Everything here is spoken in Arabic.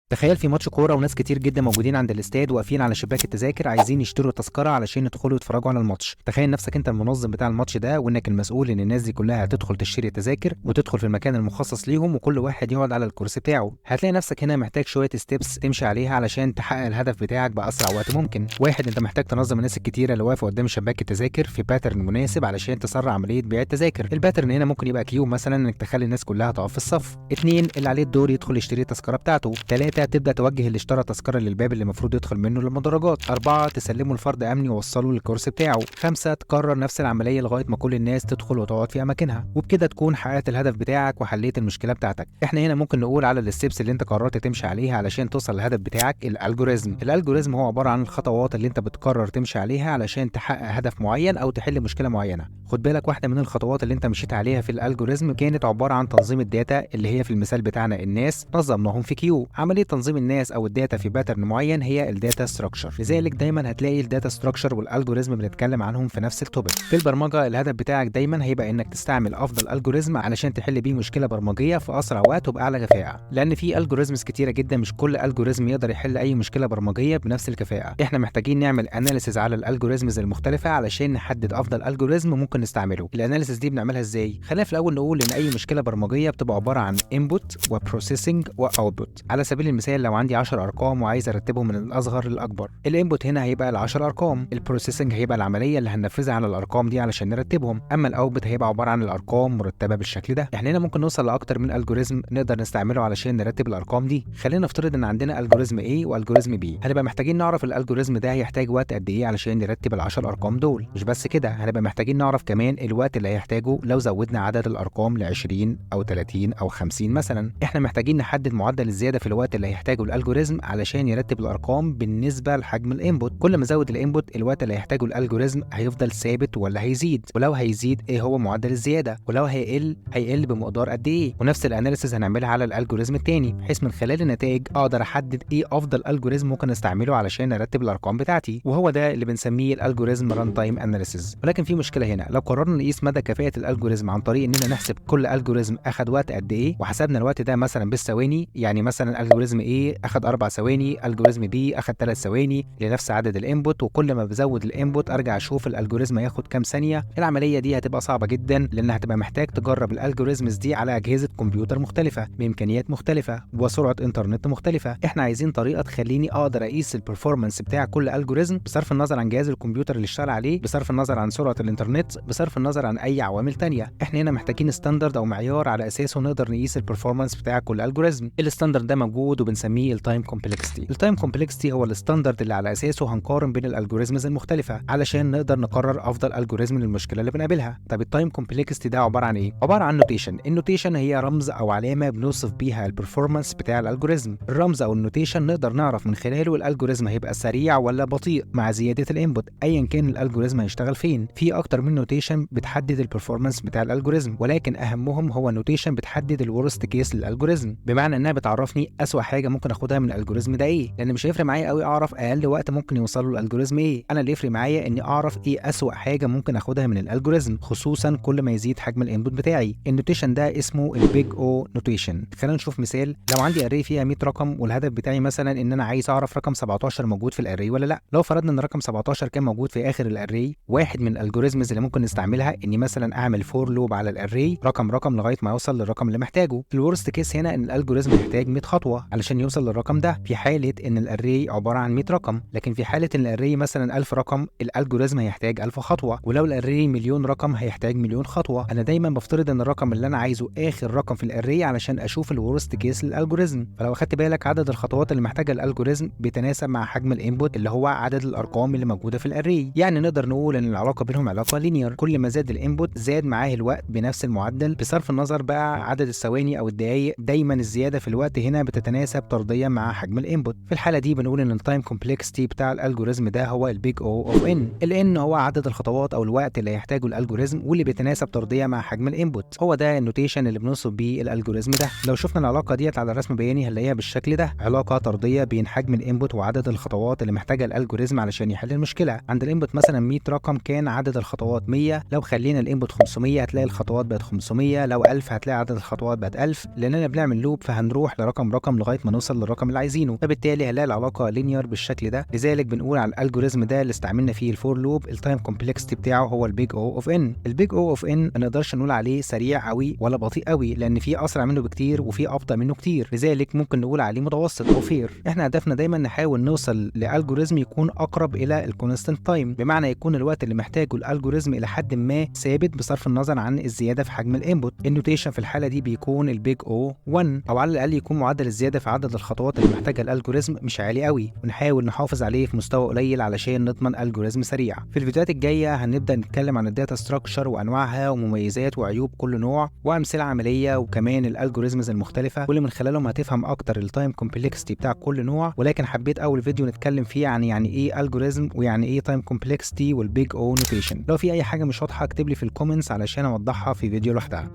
تخيل في ماتش كورة وناس كتير جدا موجودين عند الاستاد واقفين على شباك التذاكر عايزين يشتروا تذكرة علشان يدخلوا يتفرجوا على الماتش. تخيل نفسك انت المنظم بتاع الماتش ده وانك المسؤول ان الناس دي كلها هتدخل تشتري تذاكر وتدخل في المكان المخصص ليهم وكل واحد يقعد على الكرسي بتاعه. هتلاقي نفسك هنا محتاج شوية ستيبس تمشي عليها علشان تحقق الهدف بتاعك بأسرع وقت ممكن. واحد، انت محتاج تنظم الناس الكتيرة اللي واقفة قدام شباك التذاكر في باترن مناسب علشان تسرع عملية بيع التذاكر. الباترن هنا ممكن يبقى كيو مثلا انك تخلي الناس كلها تقف في الصف. اتنين، اللي عليه الدور يدخل يشتري التذكرة بتاعته. تلاتة، تبدأ توجه اللي اشترى تذكرة للباب اللي المفروض يدخل منه للمدرجات. أربعة، تسلمه لفرد أمني يوصله للكرسي بتاعه. خمسة، تكرر نفس العملية لغاية ما كل الناس تدخل وتقعد في أماكنها، وبكده تكون حققت الهدف بتاعك وحليت المشكلة بتاعتك. احنا هنا ممكن نقول على الستبس اللي انت قررت تمشي عليها علشان توصل للهدف بتاعك الالجوريزم. الالجوريزم هو عبارة عن الخطوات اللي انت بتقرر تمشي عليها علشان تحقق هدف معين أو تحل مشكلة معينة. خد بالك، واحدة من الخطوات اللي انت مشيت عليها في الالجوريزم كانت عبارة عن تنظيم الداتا اللي هي في المثال بتاعنا الناس نظمناهم في كيو. عملية تنظيم الناس أو الداتا في باترن معين هي الداتا ستراكشر، لذلك دايما هتلاقي الداتا ستراكشر والالجوريزم بنتكلم عنهم في نفس التوبيك. في البرمجه الهدف بتاعك دايما هيبقى انك تستعمل افضل الجوريزم علشان تحل بيه مشكله برمجيه في اسرع وقت وباعلى كفاءه، لان في الجوريزمز كتيره جدا مش كل الجوريزم يقدر يحل اي مشكله برمجيه بنفس الكفاءه. احنا محتاجين نعمل اناليسيز على الالجوريزمز المختلفه علشان نحدد افضل الجوريزم ممكن نستعمله. الاناليسيز دي بنعملها ازاي؟ خلينا في الاول نقول ان اي مشكله برمجيه بتبقى عباره عن انبوت وبروسيسنج واوتبوت. على سبيل المثال، لو عندي 10 ارقام وعايز ارتبهم من الاصغر للاكبر، الانبوت هنا هيبقى ال10 ارقام، البروسيسنج هيبقى العمليه اللي هننفذها على الارقام دي علشان نرتبهم، اما الاوتبوت هيبقى عباره عن الارقام مرتبه بالشكل ده. احنا هنا ممكن نوصل لاكتر من الجوريزم نقدر نستعمله علشان نرتب الارقام دي. خلينا نفترض ان عندنا الجوريزم A والجوريزم B. هنبقى محتاجين نعرف الالجوريزم ده هيحتاج وقت قد ايه علشان نرتب ال10 ارقام دول. مش بس كده، هنبقى محتاجين نعرف كمان الوقت اللي هيحتاجه لو زودنا عدد الارقام ل 20 او 30 او 50 مثلا. احنا محتاجين نحدد معدل الزياده في الوقت اللي هيحتاجه الالجوريزم علشان يرتب الارقام بالنسبه لحجم الانبوت. كل ما زود الانبوت الوقت اللي هيحتاجه الالجوريزم هيفضل ثابت ولا هيزيد؟ ولو هيزيد ايه هو معدل الزياده؟ ولو هيقل بمقدار قد ايه؟ ونفس الاناليسيز هنعملها على الالجوريزم التاني، بحيث من خلال النتائج اقدر احدد ايه افضل الجوريزم ممكن استعمله علشان ارتب الارقام بتاعتي، وهو ده اللي بنسميه الالجوريزم ران تايم اناليسيز. ولكن في مشكله هنا، لو قررنا نقيس مدى كفاءه الالجوريزم عن طريق اننا نحسب كل الجوريزم اخد وقت قد ايه وحسبنا الوقت ده مثلا بالثواني، يعني مثلا الجوريزم A اخد 4 ثواني، الجوريزم B اخد 3 ثواني لنفس عدد الانبوت، وكل ما بزود الانبوت ارجع اشوف الالجوريزم هياخد كام ثانيه، العمليه دي هتبقى صعبه جدا لان هتبقى محتاج تجرب الالجوريزمز دي على اجهزه كمبيوتر مختلفه بامكانيات مختلفه وسرعه انترنت مختلفه. احنا عايزين طريقه تخليني اقدر اقيس البرفورمانس بتاع كل الجوريزم بصرف النظر عن جهاز الكمبيوتر اللي اشتغل عليه، بصرف النظر عن سرعه الانترنت، بصرف النظر عن اي عوامل تانية. احنا هنا محتاجين ستاندرد او معيار على اساسه نقدر نقيس البرفورمانس بتاع كل الجوريزم. الستاندرد ده موجود وبنسميه التايم كومبلكسيتي. التايم كومبلكسيتي هو الستاندرد اللي على اساسه هنقارن بين الالجوريزمز المختلفه علشان نقدر نقرر افضل الجوريزم للمشكله اللي بنقابلها. طب التايم كومبلكسيتي ده عباره عن ايه؟ عباره عن نوتيشن. النوتيشن هي رمز او علامه بنوصف بيها البرفورمانس بتاع الالجوريزم. الرمز او النوتيشن نقدر نعرف من خلاله الالجوريزم هيبقى سريع ولا بطيء مع زياده الانبوت ايا كان الالجوريزم هيشتغل فين. في اكتر من نوتيشن بتحدد البرفورمانس بتاع الالجوريزم، ولكن اهمهم هو نوتيشن بتحدد الورست كيس للالجوريزم، بمعنى انها بتعرفني اسوأ حاجه ممكن اخدها من الالجوريزم ده ايه، لان مش هيفرق معايا قوي اعرف اقل وقت ممكن يوصل له الالجوريزم ايه. انا اللي يفرق معايا اني اعرف ايه اسوأ حاجه ممكن اخدها من الالجوريزم، خصوصا كل ما يزيد حجم الانبوت بتاعي. النوتيشن ده اسمه البيج او نوتيشن. خلينا نشوف مثال. لو عندي اري فيها 100 رقم والهدف بتاعي مثلا ان انا عايز اعرف رقم 17 موجود في الاري ولا لا، لو فرضنا ان رقم 17 كان موجود في اخر الاري، واحد من الالجوريزمز اللي ممكن نستعملها اني مثلا اعمل فور لوب على الاري رقم لغايه ما يوصل للرقم اللي محتاجه. الورست كيس هنا ان الالجوريزم محتاج 100 خطوه علشان يوصل للرقم ده في حاله ان الاري عباره عن 100 رقم، لكن في حاله ان الاري مثلا 1000 رقم الالجوريزم هيحتاج 1000 خطوه، ولو الاري مليون رقم هيحتاج مليون خطوه. انا دايما بفترض ان الرقم اللي انا عايزه اخر رقم في الاري علشان اشوف الورست كيس للالجوريزم. فلو اخدت بالك عدد الخطوات اللي محتاجها الالجوريزم بيتناسب مع حجم الانبوت اللي هو عدد الارقام اللي موجوده في الاري، يعني نقدر نقول ان العلاقه بينهم علاقه لينير، كل ما زاد الانبوت زاد معاه الوقت بنفس المعدل بصرف النظر بقى عدد الثواني او الدقائق. دايما الزياده في الوقت هنا بتتناسب طرديا مع حجم الانبوت. في الحاله دي بنقول ان التايم كومبلكسيتي بتاع الالجوريزم ده هو البيج او اوف ان. الان هو عدد الخطوات او الوقت اللي هيحتاجه الالجوريزم واللي بيتناسب طرديا مع حجم الانبوت، هو ده النوتيشن اللي بنوصف بيه الالجوريزم ده. لو شفنا العلاقه ديت على رسم بياني هنلاقيها بالشكل ده، علاقه طرديه بين حجم الانبوت وعدد الخطوات اللي محتاجها الالجوريزم علشان يحل المشكله. عند الانبوت مثلا 100 رقم كان عدد الخطوات 100، لو خلينا الانبوت 500 هتلاقي الخطوات بقت 500، لو 1000 هتلاقي عدد الخطوات بقت 1000، لاننا بنعمل لوب فهنروح لرقم لغايه ما نوصل للرقم اللي عايزينه، فبالتالي هنلاقي العلاقه لينير بالشكل ده. لذلك بنقول على الالجوريزم ده اللي استعملنا فيه الفور لوب التايم كومبلكسيتي بتاعه هو البيج او اوف ان. البيج او اوف ان ما نقدرش نقول عليه سريع قوي ولا بطيء قوي، لان في اسرع منه بكتير وفي ابطا منه كتير، لذلك ممكن نقول عليه متوسط او فير. احنا هدفنا دايما نحاول نوصل لالجوريزم يكون اقرب الى الكونستنت تايم، بمعنى يكون الوقت اللي محتاجه الالجوريزم الى حد ما ثابت بصرف النظر عن الزياده في حجم الانبوت. النوتيشن في الحاله دي بيكون البيج او 1، او على الاقل يكون معدل الزياده في عدد الخطوات اللي محتاجها الالجوريزم مش عالي قوي، ونحاول نحافظ عليه في مستوى قليل علشان نضمن الجوريزم سريع. في الفيديوهات الجايه هنبدا نتكلم عن الداتا ستراكشر وانواعها ومميزات وعيوب كل نوع وامثله عمليه، وكمان الالجوريزمز المختلفه واللي من خلالهم هتفهم اكتر التايم كومبلكسيتي بتاع كل نوع. ولكن حبيت اول فيديو نتكلم فيه عن يعني ايه الجوريزم ويعني ايه تايم كومبلكسيتي والبيج او نوتيشن. لو في اي حاجه مش واضحه اكتب لي في الكومنتس علشان اوضحها في فيديو لوحدها.